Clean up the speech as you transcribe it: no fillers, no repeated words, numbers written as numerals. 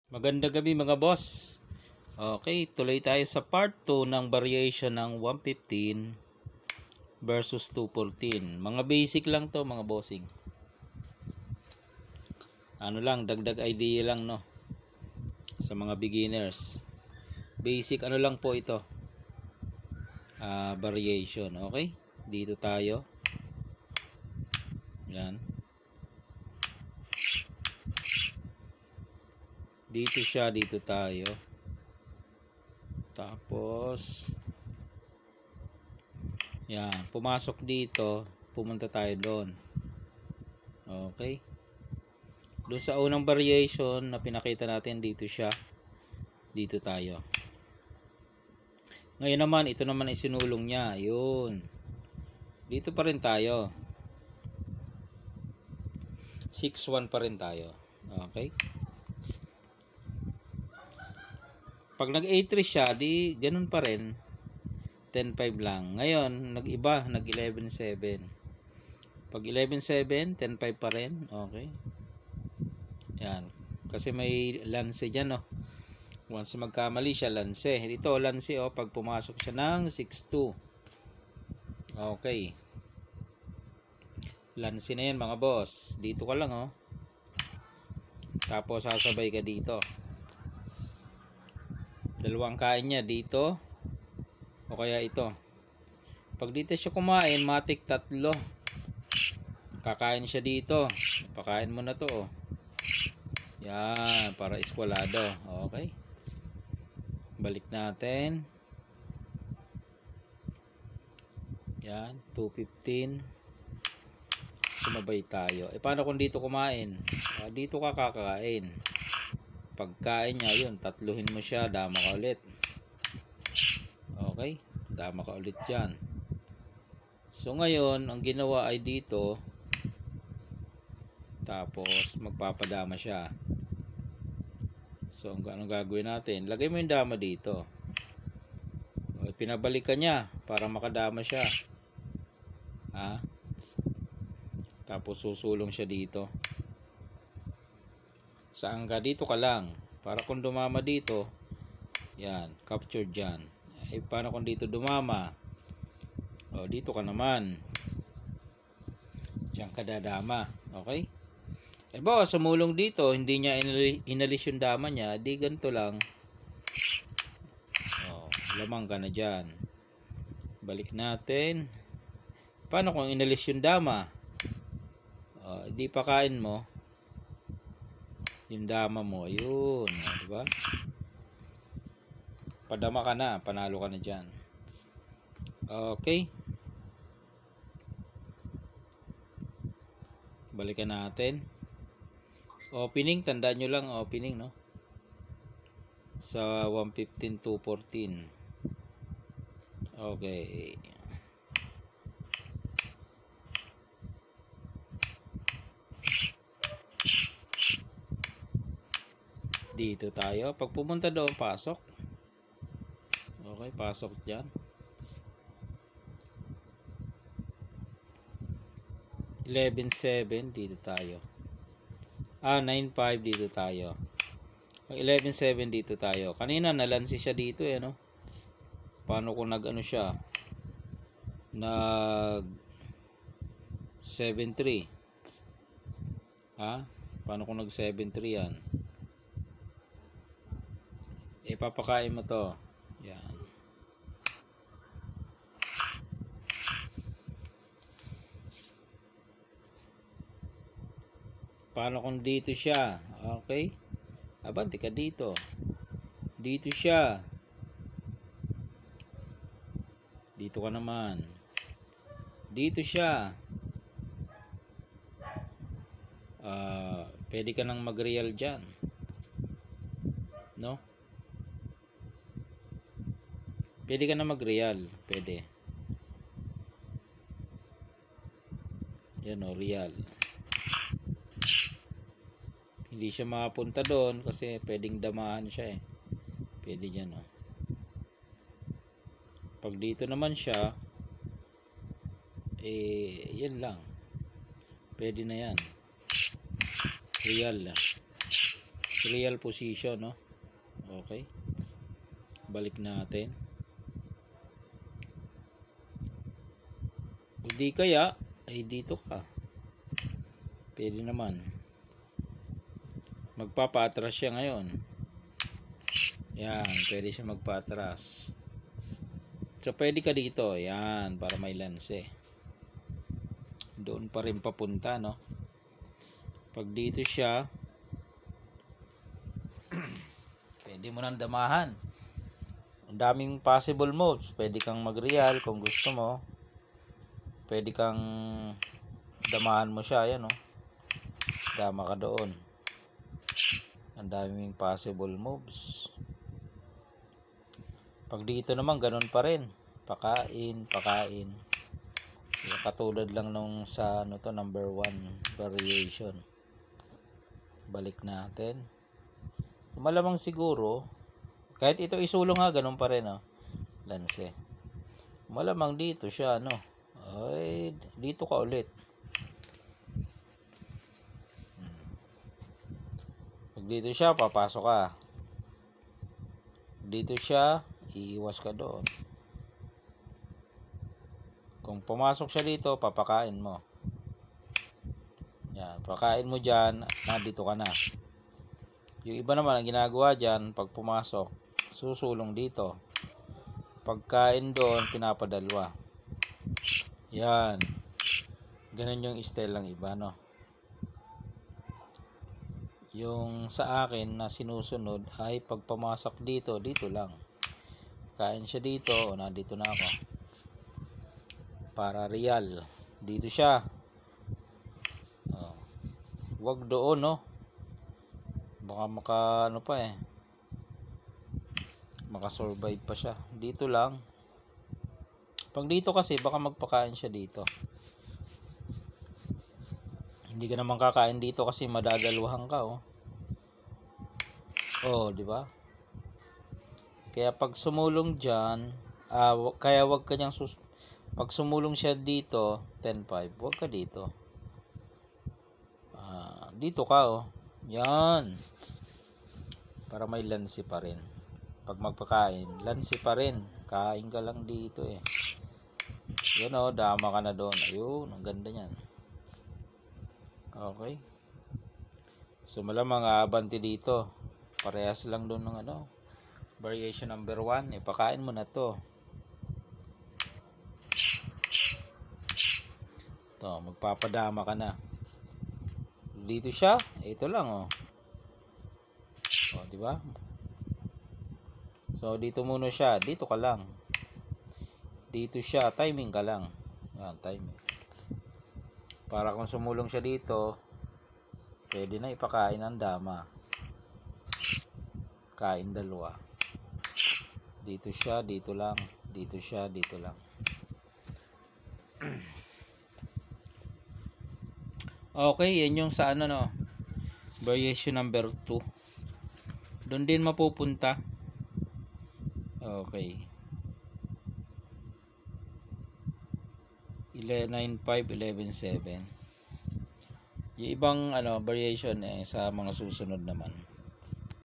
Magandang gabi mga boss. Okay, tuloy tayo sa part 2 ng variation ng 115 versus 214. Mga basic lang to mga bossing. Ano lang, dagdag idea lang no sa mga beginners. Basic ano lang po ito. Variation, okay? Dito tayo. Yan. Dito siya, dito tayo. Tapos yan, pumasok dito, pumunta tayo doon. Okay? Doon sa unang variation na pinakita natin, dito siya, dito tayo. Ngayon naman, ito naman ay sinulong niya. Yun. Dito pa rin tayo. 6-1 pa rin tayo. Okay? Pag nag-A3 siya, di ganun pa rin. 10-5 lang. Ngayon, nag-iba. Nag-11-7. Pag 11-7, 10-5 pa rin. Okay? Yan. Kasi may lance dyan, no? Once magkamali siya, lance. Dito, lance, oh. Pag pumasok siya ng 6-2. Okay. Lance na yan, mga boss. Dito ka lang, oh. Tapos, sasabay ka dito. Dalawang kain niya dito. O kaya ito. Pag dito siya kumain, matik 3. Kakain siya dito. Pakain mo na to, oh. Yan, para eskwalado. Okay. Balik natin. Yan, 215. Sumabay tayo. Paano kung dito kumain? Dito ka kakain. Pagkain niya, yun, tatluhin mo siya, dama ka ulit. Okay, dama ka ulit yan. So ngayon, ang ginawa ay dito, tapos magpapadama siya. So anong gagawin natin? Lagay mo yung dama dito. Pinabalik ka niya para makadama siya. Tapos susulong siya dito. Saan ka? Dito ka lang. Para kung dumama dito, yan, capture dyan. Paano kung dito dumama? Dito ka naman. Diyan ka dadama. Okay? Bawa sumulong dito, hindi niya inalis yung dama niya, di ganito lang. Lamang ka na dyan. Balik natin. Paano kung inalis yung dama? Di pakain mo yung dama mo. Ayun. Diba? Padama ka na. Panalo ka na dyan. Okay. Balikan natin. Opening. Tandaan nyo lang opening, no? Sa 115 214. Okay. Dito tayo. Pag pumunta doon, pasok. Okay, pasok dyan. 11-7, dito tayo. 9-5, dito tayo. 11-7, dito tayo. Kanina, nalansi siya dito, no? Paano kung nag-ano siya? Nag 7-3. Paano kung nag 7-3 yan? Papakain mo to. Yan. Paano kung dito siya? Okay? Abante ka dito. Dito siya. Dito ka naman. Dito siya. Pwede ka nang mag-real dyan. No? Pwede ka na mag-real. Pwede. Yan o, real. Hindi siya makapunta doon kasi pwedeng damahan siya eh. Pwede dyan o. Pag dito naman siya, yan lang. Pwede na yan. Real lang. real position, no? Okay. Balik natin. Hindi kaya, ay dito ka. Pwede naman. Magpapa-atras siya ngayon. Yan, pwede siya magpa-atras. So, pwede ka dito. Yan, para may lance. Doon pa rin papunta, no? Pag dito siya, pwede mo nang damahan. Ang daming possible moves. Pwede kang mag-real kung gusto mo. Pwede kang damahan mo siya. Yan, no? Dama ka doon. Ang daming possible moves. Pag dito naman, ganun pa rin. Pakain. Katulad lang nung sa ano to, number 1 variation. Balik natin. Malamang siguro, kahit ito isulong ha, ganun pa rin, no? Lance. Malamang dito siya, no? Ay, dito ka ulit. Pag dito siya, papasok ka. Dito siya, iiwas ka doon. Kung pumasok siya dito, papakain mo. Yan, pakain mo dyan, nandito ka na. Yung iba naman, ang ginagawa dyan, pag pumasok, susulong dito. Pagkain doon, pinapadalwa. Yan. Ganun yung style ng iba, no? Yung sa akin na sinusunod ay pag pumasok dito, dito lang. Kain siya dito, o nandito na ako. Para real. Dito siya. Oh. Wag doon, no? Baka makasurvive pa siya. Dito lang. Pag dito kasi, baka magpakain siya dito. Hindi ka naman kakain dito kasi madadalwahan ka, oh. Oh, di ba? Kaya pag sumulong diyan, kaya wag ka niyang pag sumulong siya dito, 10-5, wag ka dito. Dito ka, oh. Yan. Para may lansi pa rin. Pag magpakain, lansi pa rin. Kain ka lang dito, eh. Yan, oh, dama ka na doon. Ayun, ang ganda niyan. Okay. So, malamang aabanti dito. Parehas lang doon ng ano. Variation number 1. Ipakain mo na to. To, magpapadama ka na. Dito siya, ito lang, oh. Oh, di ba? So dito muna siya, dito ka lang. Dito siya, timing ka lang. Yan, timing. Para kung sumulong siya dito, pwede na ipakain ang dama. Kain dalawa. Dito siya, dito lang. Dito siya, dito lang. Okay, yan yung sa ano, no, variation number 2. Doon din mapupunta. Okay. 9-5, 11-7. Yung ibang ano variation sa mga susunod naman.